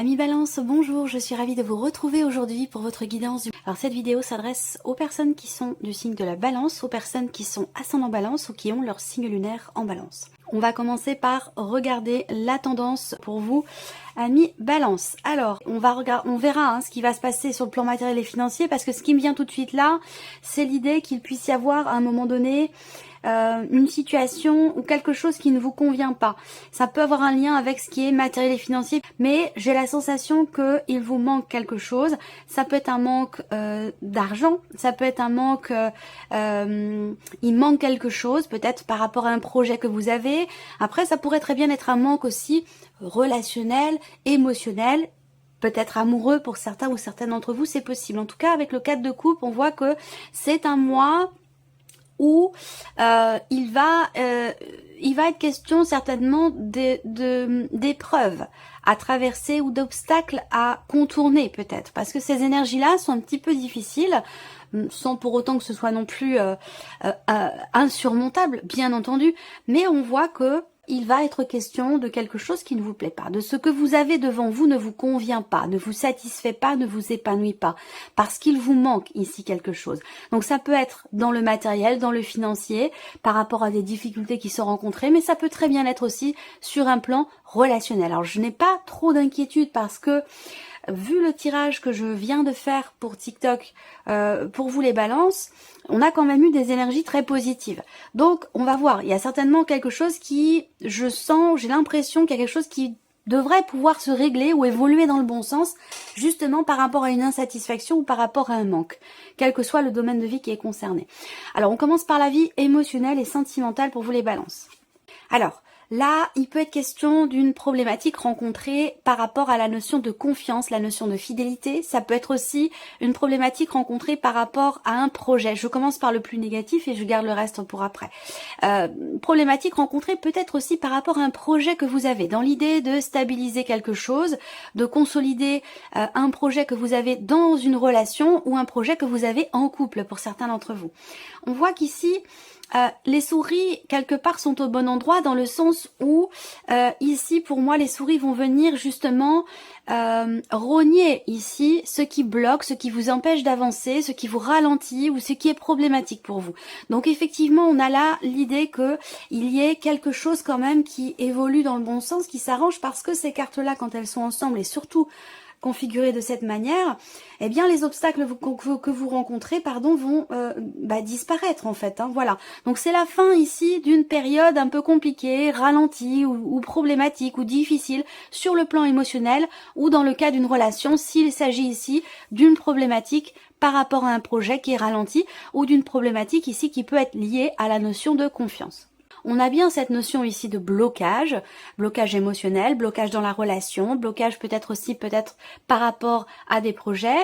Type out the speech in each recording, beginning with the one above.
Amis Balance, bonjour, je suis ravie de vous retrouver aujourd'hui pour votre guidance. Alors cette vidéo s'adresse aux personnes qui sont du signe de la Balance, aux personnes qui sont ascendant Balance ou qui ont leur signe lunaire en Balance. On va commencer par regarder la tendance pour vous, amis Balance. Alors, on verra ce qui va se passer sur le plan matériel et financier, parce que ce qui me vient tout de suite là, c'est l'idée qu'il puisse y avoir à un moment donné une situation ou quelque chose qui ne vous convient pas. Ça peut avoir un lien avec ce qui est matériel et financier, mais j'ai la sensation qu'il vous manque quelque chose. Ça peut être un manque d'argent, ça peut être un manque, il manque quelque chose, peut-être par rapport à un projet que vous avez. Après, ça pourrait très bien être un manque aussi relationnel, émotionnel, peut-être amoureux pour certains ou certaines d'entre vous, c'est possible. En tout cas, avec le 4 de coupe, on voit que c'est un mois où il va être question certainement d'épreuves à traverser ou d'obstacles à contourner peut-être, parce que ces énergies-là sont un petit peu difficiles, sans pour autant que ce soit non plus insurmontable, bien entendu, mais on voit que il va être question de quelque chose qui ne vous plaît pas, de ce que vous avez devant vous ne vous convient pas, ne vous satisfait pas, ne vous épanouit pas, parce qu'il vous manque ici quelque chose. Donc ça peut être dans le matériel, dans le financier, par rapport à des difficultés qui sont rencontrées, mais ça peut très bien être aussi sur un plan relationnel. Alors je n'ai pas trop d'inquiétude parce que vu le tirage que je viens de faire pour TikTok, pour vous les balances, on a quand même eu des énergies très positives. Donc on va voir, il y a certainement quelque chose qui, j'ai l'impression qu'il y a quelque chose qui devrait pouvoir se régler ou évoluer dans le bon sens, justement par rapport à une insatisfaction ou par rapport à un manque, quel que soit le domaine de vie qui est concerné. Alors on commence par la vie émotionnelle et sentimentale pour vous les balances. Alors, là, il peut être question d'une problématique rencontrée par rapport à la notion de confiance, la notion de fidélité. Ça peut être aussi une problématique rencontrée par rapport à un projet. Je commence par le plus négatif et je garde le reste pour après. Problématique rencontrée peut-être aussi par rapport à un projet que vous avez, dans l'idée de stabiliser quelque chose, de consolider un projet que vous avez dans une relation ou un projet que vous avez en couple pour certains d'entre vous. On voit qu'ici, les souris, quelque part, sont au bon endroit dans le sens où, ici, pour moi, les souris vont venir justement rogner ici ce qui bloque, ce qui vous empêche d'avancer, ce qui vous ralentit ou ce qui est problématique pour vous. Donc, effectivement, on a là l'idée que il y ait quelque chose quand même qui évolue dans le bon sens, qui s'arrange, parce que ces cartes-là, quand elles sont ensemble, et surtout configurées de cette manière, eh bien les obstacles que vous rencontrez vont disparaître en fait. Voilà. Donc c'est la fin ici d'une période un peu compliquée, ralentie ou problématique ou difficile sur le plan émotionnel ou dans le cas d'une relation, s'il s'agit ici d'une problématique par rapport à un projet qui est ralenti ou d'une problématique ici qui peut être liée à la notion de confiance. On a bien cette notion ici de blocage, blocage émotionnel, blocage dans la relation, blocage peut-être aussi par rapport à des projets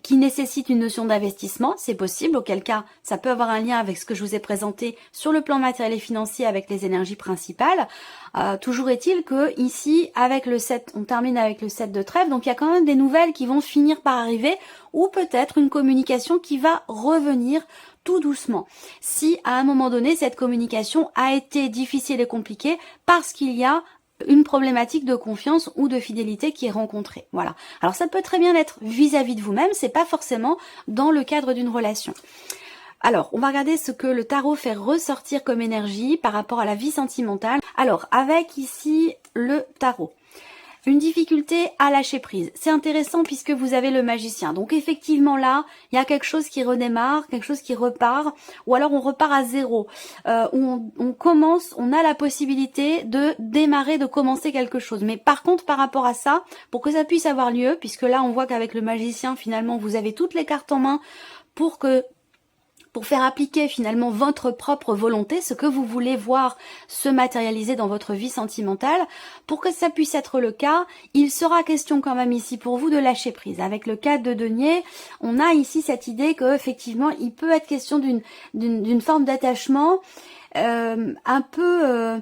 qui nécessitent une notion d'investissement, c'est possible, auquel cas ça peut avoir un lien avec ce que je vous ai présenté sur le plan matériel et financier avec les énergies principales. Toujours est-il que ici, avec le 7, on termine avec le 7 de trèfle, donc il y a quand même des nouvelles qui vont finir par arriver, ou peut-être une communication qui va revenir tout doucement. Si à un moment donné, cette communication a été difficile et compliquée parce qu'il y a une problématique de confiance ou de fidélité qui est rencontrée. Voilà. Alors ça peut très bien être vis-à-vis de vous-même, c'est pas forcément dans le cadre d'une relation. Alors, on va regarder ce que le tarot fait ressortir comme énergie par rapport à la vie sentimentale. Alors, avec ici le tarot. Une difficulté à lâcher prise. C'est intéressant puisque vous avez le magicien. Donc effectivement là, il y a quelque chose qui redémarre, quelque chose qui repart, ou alors on repart à zéro. Où on commence, on a la possibilité de démarrer, de commencer quelque chose. Mais par contre, par rapport à ça, pour que ça puisse avoir lieu, puisque là on voit qu'avec le magicien, finalement, vous avez toutes les cartes en main pour faire appliquer finalement votre propre volonté, ce que vous voulez voir se matérialiser dans votre vie sentimentale. Pour que ça puisse être le cas, il sera question quand même ici pour vous de lâcher prise. Avec le 4 de denier, on a ici cette idée que effectivement il peut être question d'une forme d'attachement un peu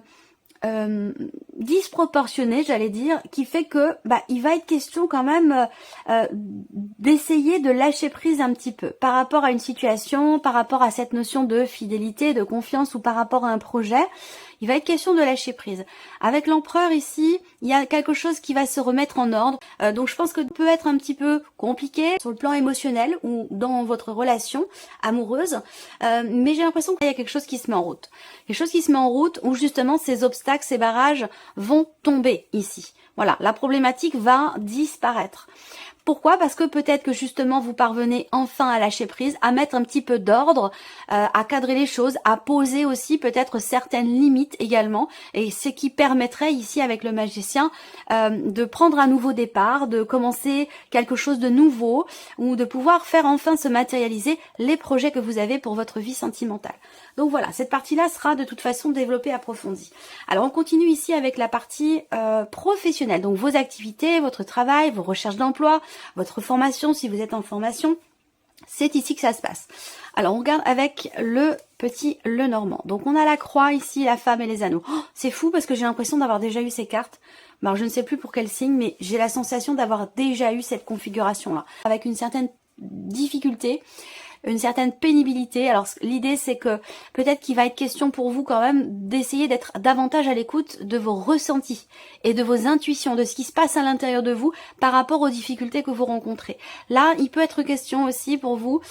disproportionné, j'allais dire, qui fait que il va être question quand même d'essayer de lâcher prise un petit peu par rapport à une situation, par rapport à cette notion de fidélité, de confiance ou par rapport à un projet. Il va être question de lâcher prise. Avec l'empereur ici, il y a quelque chose qui va se remettre en ordre. Donc je pense que ça peut être un petit peu compliqué sur le plan émotionnel ou dans votre relation amoureuse. Mais j'ai l'impression qu'il y a quelque chose qui se met en route. Quelque chose qui se met en route où justement ces obstacles, ces barrages vont tomber ici. Voilà, la problématique va disparaître. Pourquoi? Parce que peut-être que justement vous parvenez enfin à lâcher prise, à mettre un petit peu d'ordre, à cadrer les choses, à poser aussi peut-être certaines limites également, et ce qui permettrait ici avec le magicien de prendre un nouveau départ, de commencer quelque chose de nouveau, ou de pouvoir faire enfin se matérialiser les projets que vous avez pour votre vie sentimentale. Donc voilà, cette partie-là sera de toute façon développée, approfondie. Alors on continue ici avec la partie professionnelle, donc vos activités, votre travail, vos recherches d'emploi, votre formation si vous êtes en formation, c'est ici que ça se passe. Alors on regarde avec le petit Lenormand. Donc on a la croix ici, la femme et les anneaux. Oh, c'est fou parce que j'ai l'impression d'avoir déjà eu ces cartes. Alors je ne sais plus pour quel signe, mais j'ai la sensation d'avoir déjà eu cette configuration-là. Avec une certaine difficulté, une certaine pénibilité. Alors l'idée c'est que peut-être qu'il va être question pour vous quand même d'essayer d'être davantage à l'écoute de vos ressentis et de vos intuitions, de ce qui se passe à l'intérieur de vous par rapport aux difficultés que vous rencontrez. Là, il peut être question aussi pour vous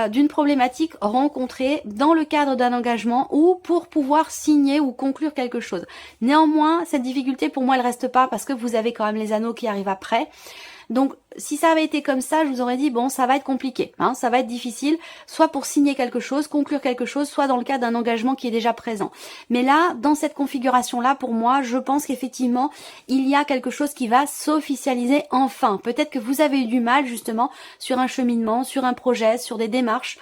d'une problématique rencontrée dans le cadre d'un engagement ou pour pouvoir signer ou conclure quelque chose. Néanmoins, cette difficulté pour moi elle reste pas parce que vous avez quand même les anneaux qui arrivent après. Donc, si ça avait été comme ça, je vous aurais dit, bon, ça va être compliqué, hein, ça va être difficile, soit pour signer quelque chose, conclure quelque chose, soit dans le cadre d'un engagement qui est déjà présent. Mais là, dans cette configuration-là, pour moi, je pense qu'effectivement, il y a quelque chose qui va s'officialiser enfin. Peut-être que vous avez eu du mal, justement, sur un cheminement, sur un projet, sur des démarches,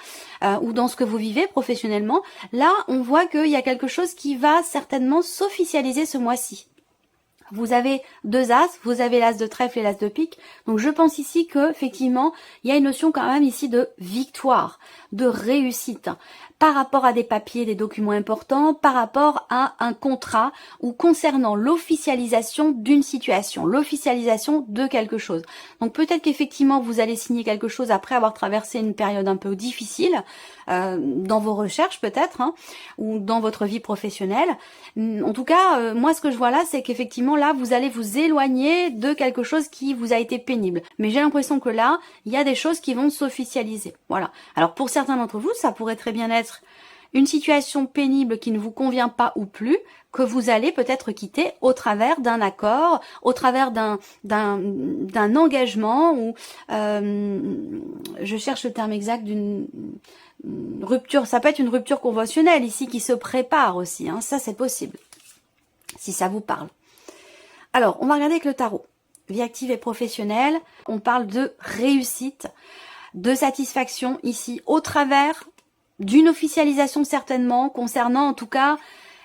ou dans ce que vous vivez professionnellement. Là, on voit qu'il y a quelque chose qui va certainement s'officialiser ce mois-ci. Vous avez deux as, vous avez l'as de trèfle et l'as de pique. Donc je pense ici que effectivement, il y a une notion quand même ici de victoire, de réussite par rapport à des papiers, des documents importants, par rapport à un contrat ou concernant l'officialisation d'une situation, l'officialisation de quelque chose. Donc peut-être qu'effectivement vous allez signer quelque chose après avoir traversé une période un peu difficile dans vos recherches peut-être, hein, ou dans votre vie professionnelle. En tout cas, moi ce que je vois là, c'est qu'effectivement là vous allez vous éloigner de quelque chose qui vous a été pénible. Mais j'ai l'impression que là, il y a des choses qui vont s'officialiser. Voilà. Alors pour certains d'entre vous, ça pourrait très bien être une situation pénible qui ne vous convient pas ou plus, que vous allez peut-être quitter au travers d'un accord, au travers d'un engagement ou je cherche le terme exact d'une rupture. Ça peut être une rupture conventionnelle ici qui se prépare aussi, hein, ça c'est possible, si ça vous parle. Alors, on va regarder avec le tarot. Vie active et professionnelle, on parle de réussite, de satisfaction ici, au travers d'une officialisation certainement, concernant en tout cas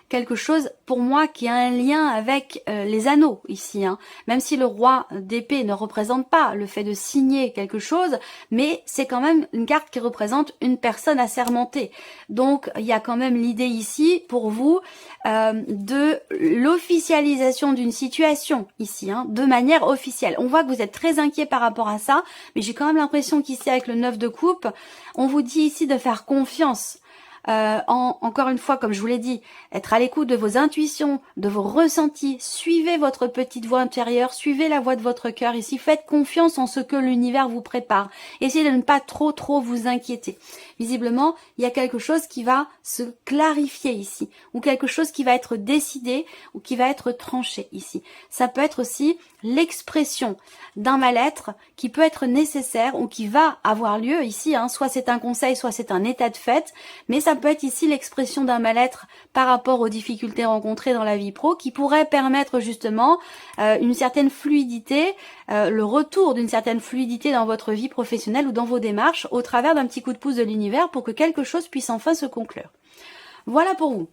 quelque chose pour moi qui a un lien avec les anneaux ici, hein. Même si le roi d'épée ne représente pas le fait de signer quelque chose, mais c'est quand même une carte qui représente une personne assermentée. Donc il y a quand même l'idée ici pour vous de l'officialisation d'une situation ici, hein, de manière officielle. On voit que vous êtes très inquiet par rapport à ça, mais j'ai quand même l'impression qu'ici avec le 9 de coupe, on vous dit ici de faire confiance. Encore une fois, comme je vous l'ai dit, être à l'écoute de vos intuitions, de vos ressentis, suivez votre petite voix intérieure, suivez la voix de votre cœur ici, faites confiance en ce que l'univers vous prépare. Essayez de ne pas trop vous inquiéter. Visiblement, il y a quelque chose qui va se clarifier ici, ou quelque chose qui va être décidé, ou qui va être tranché ici. Ça peut être aussi l'expression d'un mal-être qui peut être nécessaire ou qui va avoir lieu ici, hein. Soit c'est un conseil, soit c'est un état de fait, mais ça peut être ici l'expression d'un mal-être par rapport aux difficultés rencontrées dans la vie pro qui pourrait permettre justement une certaine fluidité, le retour d'une certaine fluidité dans votre vie professionnelle ou dans vos démarches au travers d'un petit coup de pouce de l'univers pour que quelque chose puisse enfin se conclure. Voilà pour vous.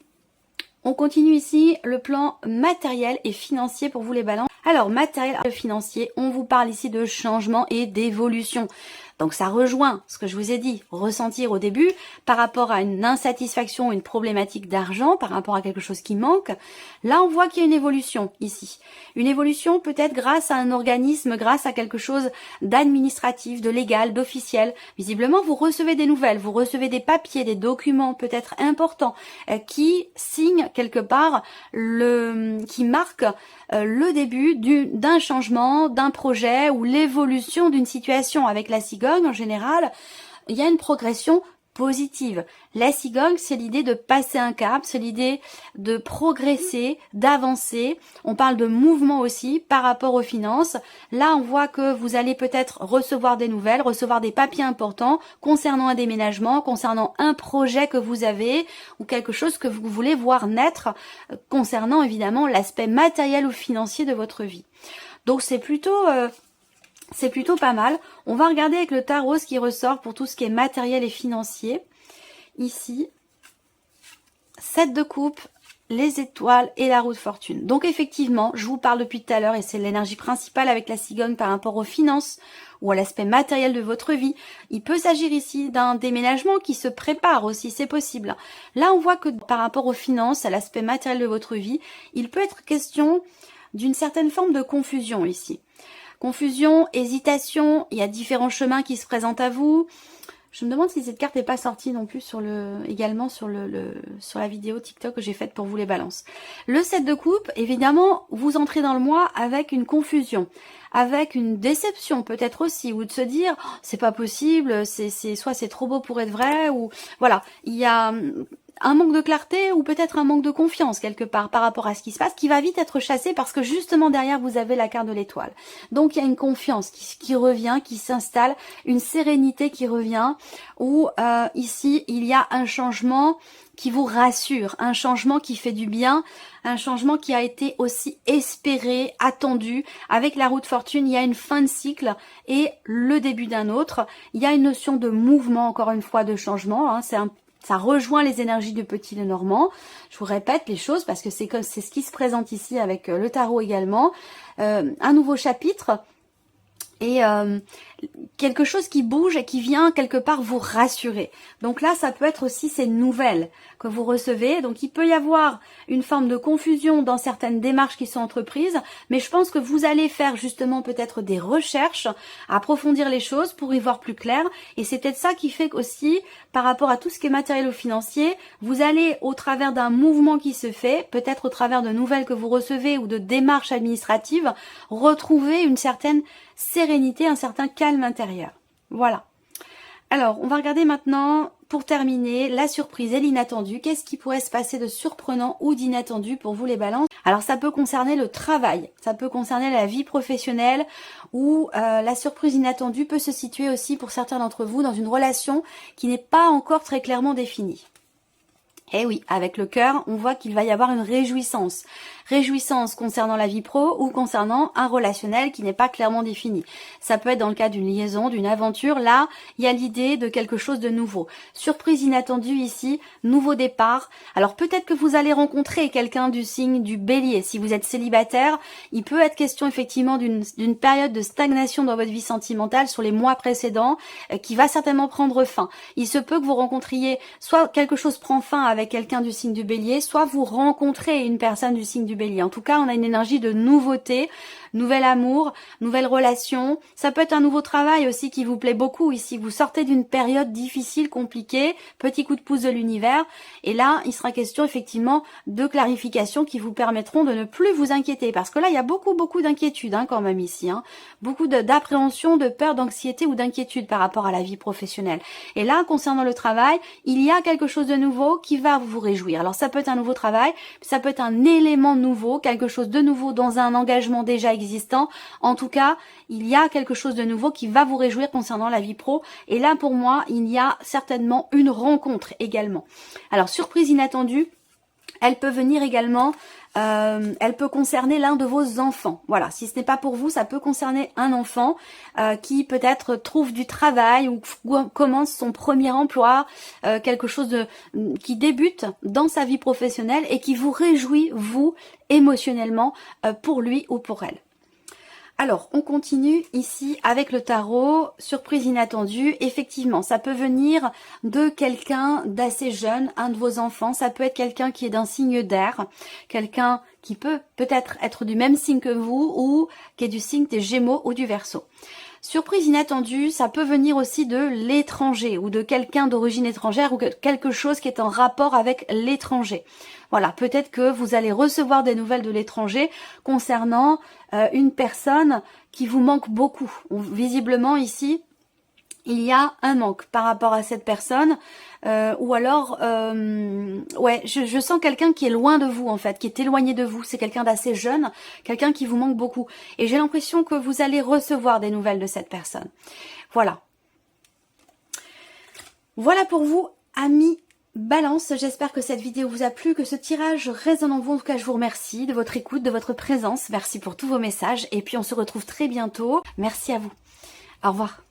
On continue ici le plan matériel et financier pour vous les balances. Alors matériel et financier, on vous parle ici de changement et d'évolution. Donc ça rejoint ce que je vous ai dit, ressentir au début par rapport à une insatisfaction, une problématique d'argent, par rapport à quelque chose qui manque. Là, on voit qu'il y a une évolution ici. Une évolution peut-être grâce à un organisme, grâce à quelque chose d'administratif, de légal, d'officiel. Visiblement, vous recevez des nouvelles, vous recevez des papiers, des documents peut-être importants qui signent quelque part, qui marquent le début d'un changement, d'un projet ou l'évolution d'une situation. Avec la cigogne, en général, il y a une progression positive. La cigogne, c'est l'idée de passer un cap, c'est l'idée de progresser, d'avancer. On parle de mouvement aussi par rapport aux finances. Là, on voit que vous allez peut-être recevoir des nouvelles, recevoir des papiers importants concernant un déménagement, concernant un projet que vous avez ou quelque chose que vous voulez voir naître concernant évidemment l'aspect matériel ou financier de votre vie. Donc c'est plutôt pas mal. On va regarder avec le tarot ce qui ressort pour tout ce qui est matériel et financier. Ici, 7 de coupe, les étoiles et la roue de fortune. Donc effectivement, je vous parle depuis tout à l'heure et c'est l'énergie principale avec la cigogne par rapport aux finances ou à l'aspect matériel de votre vie. Il peut s'agir ici d'un déménagement qui se prépare aussi, c'est possible. Là, on voit que par rapport aux finances, à l'aspect matériel de votre vie, il peut être question d'une certaine forme de confusion ici. Confusion, hésitation, il y a différents chemins qui se présentent à vous. Je me demande si cette carte n'est pas sortie non plus également sur la vidéo TikTok que j'ai faite pour vous les balances. Le 7 de coupe, évidemment, vous entrez dans le mois avec une confusion, avec une déception peut-être aussi, ou de se dire oh, c'est pas possible, soit c'est trop beau pour être vrai, ou voilà, il y a un manque de clarté ou peut-être un manque de confiance quelque part par rapport à ce qui se passe, qui va vite être chassé parce que justement derrière vous avez la carte de l'étoile. Donc il y a une confiance qui revient, qui s'installe, une sérénité qui revient, où ici il y a un changement qui vous rassure, un changement qui fait du bien, un changement qui a été aussi espéré, attendu. Avec la roue de fortune, il y a une fin de cycle et le début d'un autre. Il y a une notion de mouvement, encore une fois, de changement, hein, ça rejoint les énergies du Petit Lenormand. Je vous répète les choses parce que c'est ce qui se présente ici avec le tarot également. Un nouveau chapitre et quelque chose qui bouge et qui vient quelque part vous rassurer. Donc là, ça peut être aussi ces nouvelles que vous recevez. Donc il peut y avoir une forme de confusion dans certaines démarches qui sont entreprises, mais je pense que vous allez faire justement peut-être des recherches, approfondir les choses pour y voir plus clair. Et c'est peut-être ça qui fait qu'aussi, par rapport à tout ce qui est matériel ou financier, vous allez au travers d'un mouvement qui se fait, peut-être au travers de nouvelles que vous recevez ou de démarches administratives, retrouver une certaine sérénité, un certain calme intérieur. Voilà. Alors, on va regarder maintenant, pour terminer, la surprise et l'inattendu. Qu'est-ce qui pourrait se passer de surprenant ou d'inattendu pour vous les balances? Alors, ça peut concerner le travail, ça peut concerner la vie professionnelle ou la surprise inattendue peut se situer aussi pour certains d'entre vous dans une relation qui n'est pas encore très clairement définie. Eh oui, avec le cœur, on voit qu'il va y avoir une réjouissance. Réjouissance concernant la vie pro ou concernant un relationnel qui n'est pas clairement défini. Ça peut être dans le cas d'une liaison, d'une aventure. Là, il y a l'idée de quelque chose de nouveau. Surprise inattendue ici, nouveau départ. Alors peut-être que vous allez rencontrer quelqu'un du signe du Bélier. Si vous êtes célibataire, il peut être question effectivement d'une période de stagnation dans votre vie sentimentale sur les mois précédents qui va certainement prendre fin. Il se peut que vous rencontriez soit quelque chose prend fin avec quelqu'un du signe du Bélier, soit vous rencontrez une personne du signe du Bélier. En tout cas, on a une énergie de nouveauté, nouvel amour, nouvelle relation. Ça peut être un nouveau travail aussi qui vous plaît beaucoup ici. Vous sortez d'une période difficile, compliquée, petit coup de pouce de l'univers. Et là, il sera question effectivement de clarification qui vous permettront de ne plus vous inquiéter. Parce que là, il y a beaucoup d'inquiétude quand même ici. Beaucoup d'appréhension, de peur, d'anxiété ou d'inquiétude par rapport à la vie professionnelle. Et là, concernant le travail, il y a quelque chose de nouveau qui va vous réjouir. Alors ça peut être un nouveau travail, ça peut être un élément nouveau, quelque chose de nouveau dans un engagement déjà existant. En tout cas, il y a quelque chose de nouveau qui va vous réjouir concernant la vie pro. Et là, pour moi, il y a certainement une rencontre également. Alors, surprise inattendue, elle peut venir également, elle peut concerner l'un de vos enfants. Voilà, si ce n'est pas pour vous, ça peut concerner un enfant qui peut-être trouve du travail ou commence son premier emploi, quelque chose qui débute dans sa vie professionnelle et qui vous réjouit, vous, émotionnellement, pour lui ou pour elle. Alors, on continue ici avec le tarot, surprise inattendue. Effectivement, ça peut venir de quelqu'un d'assez jeune, un de vos enfants. Ça peut être quelqu'un qui est d'un signe d'air, quelqu'un qui peut peut-être être du même signe que vous ou qui est du signe des Gémeaux ou du Verseau. Surprise inattendue, ça peut venir aussi de l'étranger ou de quelqu'un d'origine étrangère ou quelque chose qui est en rapport avec l'étranger. Voilà, peut-être que vous allez recevoir des nouvelles de l'étranger concernant une personne qui vous manque beaucoup. Visiblement ici, il y a un manque par rapport à cette personne, ou alors, ouais, je sens quelqu'un qui est loin de vous en fait, qui est éloigné de vous. C'est quelqu'un d'assez jeune, quelqu'un qui vous manque beaucoup. Et j'ai l'impression que vous allez recevoir des nouvelles de cette personne. Voilà. Voilà pour vous, amis Balance. J'espère que cette vidéo vous a plu, que ce tirage résonne en vous. En tout cas, je vous remercie de votre écoute, de votre présence. Merci pour tous vos messages. Et puis, on se retrouve très bientôt. Merci à vous. Au revoir.